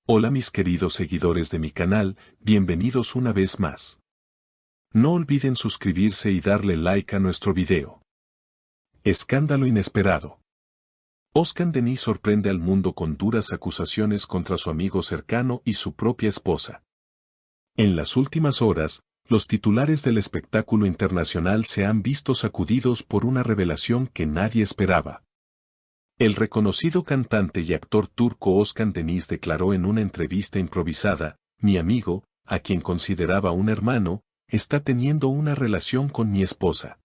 Hola mis queridos seguidores de mi canal, bienvenidos una vez más. No olviden suscribirse y darle like a nuestro video. Escándalo inesperado. Oscar Denis sorprende al mundo con duras acusaciones contra su amigo cercano y su propia esposa. En las últimas horas, los titulares del espectáculo internacional se han visto sacudidos por una revelación que nadie esperaba. El reconocido cantante y actor turco Oscar Denis declaró en una entrevista improvisada: "Mi amigo, a quien consideraba un hermano, está teniendo una relación con mi esposa".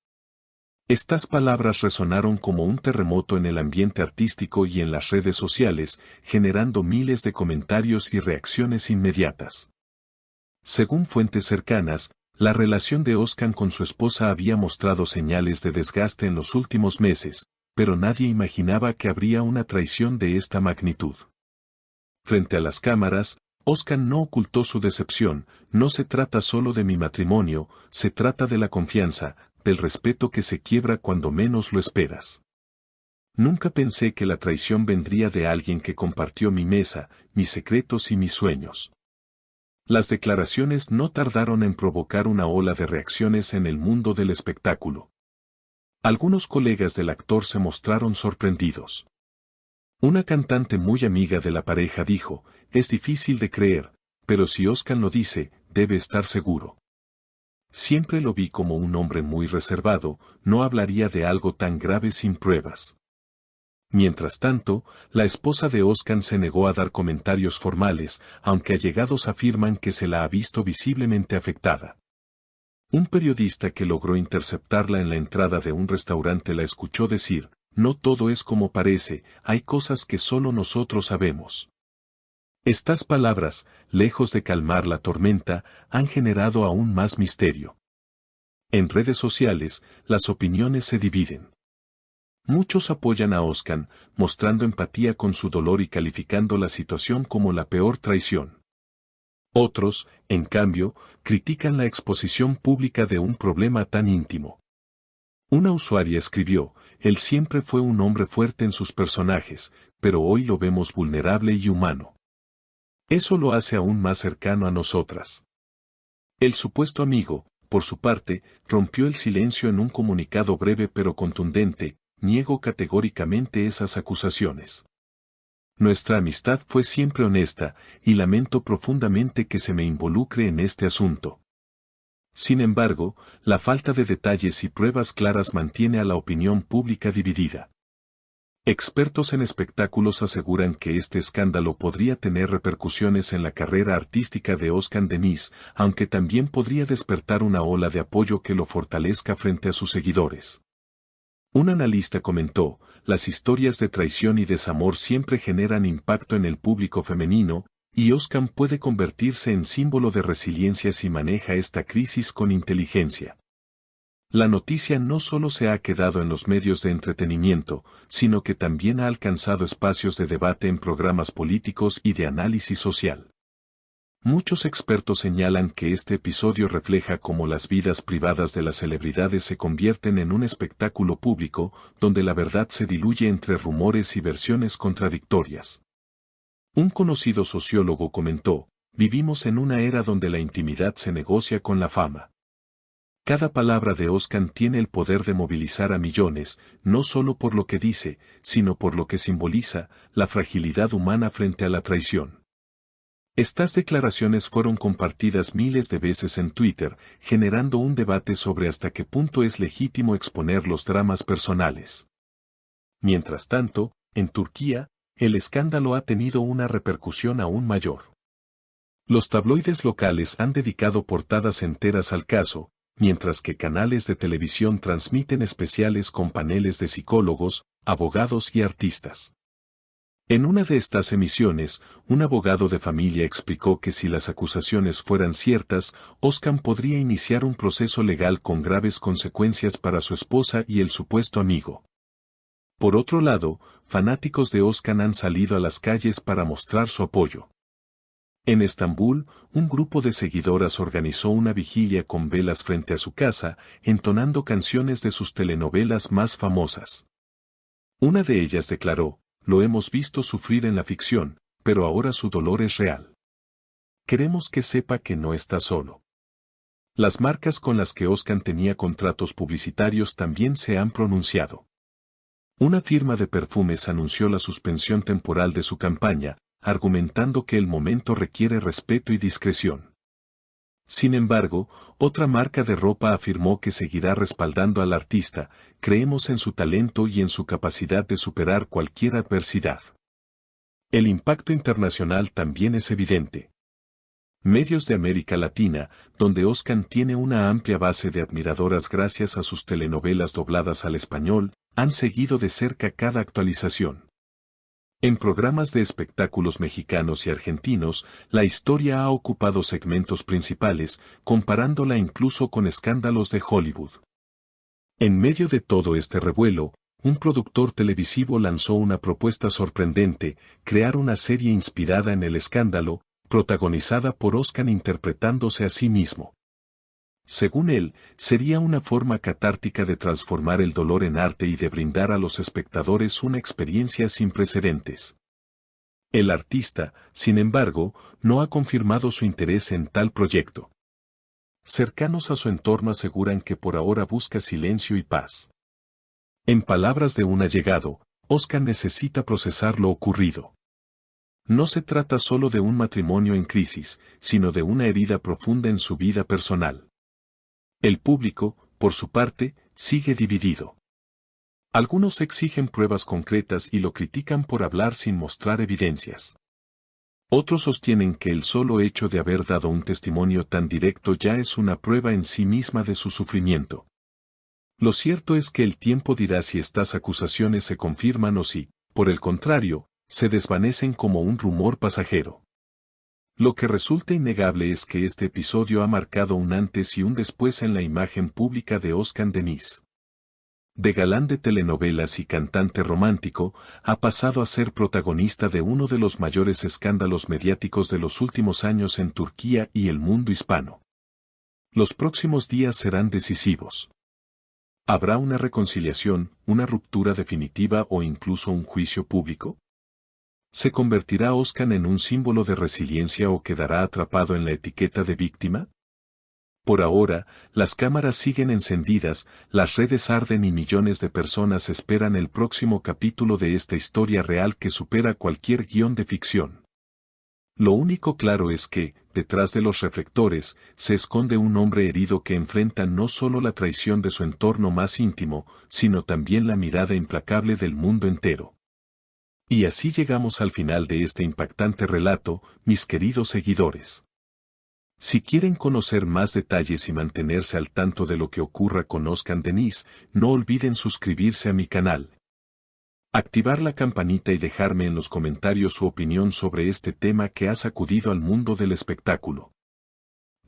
Estas palabras resonaron como un terremoto en el ambiente artístico y en las redes sociales, generando miles de comentarios y reacciones inmediatas. Según fuentes cercanas, la relación de Oscar con su esposa había mostrado señales de desgaste en los últimos meses, pero nadie imaginaba que habría una traición de esta magnitud. Frente a las cámaras, Oscar no ocultó su decepción: "No se trata solo de mi matrimonio, se trata de la confianza, del respeto que se quiebra cuando menos lo esperas. Nunca pensé que la traición vendría de alguien que compartió mi mesa, mis secretos y mis sueños". Las declaraciones no tardaron en provocar una ola de reacciones en el mundo del espectáculo. Algunos colegas del actor se mostraron sorprendidos. Una cantante muy amiga de la pareja dijo: "Es difícil de creer, pero si Oscar lo dice, debe estar seguro. Siempre lo vi como un hombre muy reservado, no hablaría de algo tan grave sin pruebas". Mientras tanto, la esposa de Oscar se negó a dar comentarios formales, aunque allegados afirman que se la ha visto visiblemente afectada. Un periodista que logró interceptarla en la entrada de un restaurante la escuchó decir: "No todo es como parece, hay cosas que solo nosotros sabemos". Estas palabras, lejos de calmar la tormenta, han generado aún más misterio. En redes sociales, las opiniones se dividen. Muchos apoyan a Oscar, mostrando empatía con su dolor y calificando la situación como la peor traición. Otros, en cambio, critican la exposición pública de un problema tan íntimo. Una usuaria escribió: "Él siempre fue un hombre fuerte en sus personajes, pero hoy lo vemos vulnerable y humano. Eso lo hace aún más cercano a nosotras". El supuesto amigo, por su parte, rompió el silencio en un comunicado breve pero contundente: "Niego categóricamente esas acusaciones. Nuestra amistad fue siempre honesta, y lamento profundamente que se me involucre en este asunto". Sin embargo, la falta de detalles y pruebas claras mantiene a la opinión pública dividida. Expertos en espectáculos aseguran que este escándalo podría tener repercusiones en la carrera artística de Oscar Denis, aunque también podría despertar una ola de apoyo que lo fortalezca frente a sus seguidores. Un analista comentó: "Las historias de traición y desamor siempre generan impacto en el público femenino, y Oscar puede convertirse en símbolo de resiliencia si maneja esta crisis con inteligencia". La noticia no solo se ha quedado en los medios de entretenimiento, sino que también ha alcanzado espacios de debate en programas políticos y de análisis social. Muchos expertos señalan que este episodio refleja cómo las vidas privadas de las celebridades se convierten en un espectáculo público, donde la verdad se diluye entre rumores y versiones contradictorias. Un conocido sociólogo comentó: "Vivimos en una era donde la intimidad se negocia con la fama". Cada palabra de Oscar tiene el poder de movilizar a millones, no solo por lo que dice, sino por lo que simboliza: la fragilidad humana frente a la traición. Estas declaraciones fueron compartidas miles de veces en Twitter, generando un debate sobre hasta qué punto es legítimo exponer los dramas personales. Mientras tanto, en Turquía, el escándalo ha tenido una repercusión aún mayor. Los tabloides locales han dedicado portadas enteras al caso, mientras que canales de televisión transmiten especiales con paneles de psicólogos, abogados y artistas. En una de estas emisiones, un abogado de familia explicó que si las acusaciones fueran ciertas, Oscar podría iniciar un proceso legal con graves consecuencias para su esposa y el supuesto amigo. Por otro lado, fanáticos de Oscar han salido a las calles para mostrar su apoyo. En Estambul, un grupo de seguidoras organizó una vigilia con velas frente a su casa, entonando canciones de sus telenovelas más famosas. Una de ellas declaró: "Lo hemos visto sufrir en la ficción, pero ahora su dolor es real. Queremos que sepa que no está solo. Las marcas con las que Oscar tenía contratos publicitarios también se han pronunciado. Una firma de perfumes anunció la suspensión temporal de su campaña, argumentando que el momento requiere respeto y discreción. Sin embargo, otra marca de ropa afirmó que seguirá respaldando al artista, creemos en su talento y en su capacidad de superar cualquier adversidad. El impacto internacional también es evidente. Medios de América Latina, donde Oscar tiene una amplia base de admiradoras gracias a sus telenovelas dobladas al español, han seguido de cerca cada actualización. En programas de espectáculos mexicanos y argentinos, la historia ha ocupado segmentos principales, comparándola incluso con escándalos de Hollywood. En medio de todo este revuelo, un productor televisivo lanzó una propuesta sorprendente: crear una serie inspirada en el escándalo, protagonizada por Oscar interpretándose a sí mismo. Según él, sería una forma catártica de transformar el dolor en arte y de brindar a los espectadores una experiencia sin precedentes. El artista, sin embargo, no ha confirmado su interés en tal proyecto. Cercanos a su entorno aseguran que por ahora busca silencio y paz. En palabras de un allegado, Oscar necesita procesar lo ocurrido. No se trata solo de un matrimonio en crisis, sino de una herida profunda en su vida personal. El público, por su parte, sigue dividido. Algunos exigen pruebas concretas y lo critican por hablar sin mostrar evidencias. Otros sostienen que el solo hecho de haber dado un testimonio tan directo ya es una prueba en sí misma de su sufrimiento. Lo cierto es que el tiempo dirá si estas acusaciones se confirman o si, por el contrario, se desvanecen como un rumor pasajero. Lo que resulta innegable es que este episodio ha marcado un antes y un después en la imagen pública de Oscar Denis. De galán de telenovelas y cantante romántico, ha pasado a ser protagonista de uno de los mayores escándalos mediáticos de los últimos años en Turquía y el mundo hispano. Los próximos días serán decisivos. ¿Habrá una reconciliación, una ruptura definitiva o incluso un juicio público? ¿Se convertirá Oscar en un símbolo de resiliencia o quedará atrapado en la etiqueta de víctima? Por ahora, las cámaras siguen encendidas, las redes arden y millones de personas esperan el próximo capítulo de esta historia real que supera cualquier guión de ficción. Lo único claro es que, detrás de los reflectores, se esconde un hombre herido que enfrenta no solo la traición de su entorno más íntimo, sino también la mirada implacable del mundo entero. Y así llegamos al final de este impactante relato, mis queridos seguidores. Si quieren conocer más detalles y mantenerse al tanto de lo que ocurra con Oscar Denis, no olviden suscribirse a mi canal, activar la campanita y dejarme en los comentarios su opinión sobre este tema que ha sacudido al mundo del espectáculo.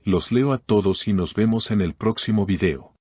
Los leo a todos y nos vemos en el próximo video.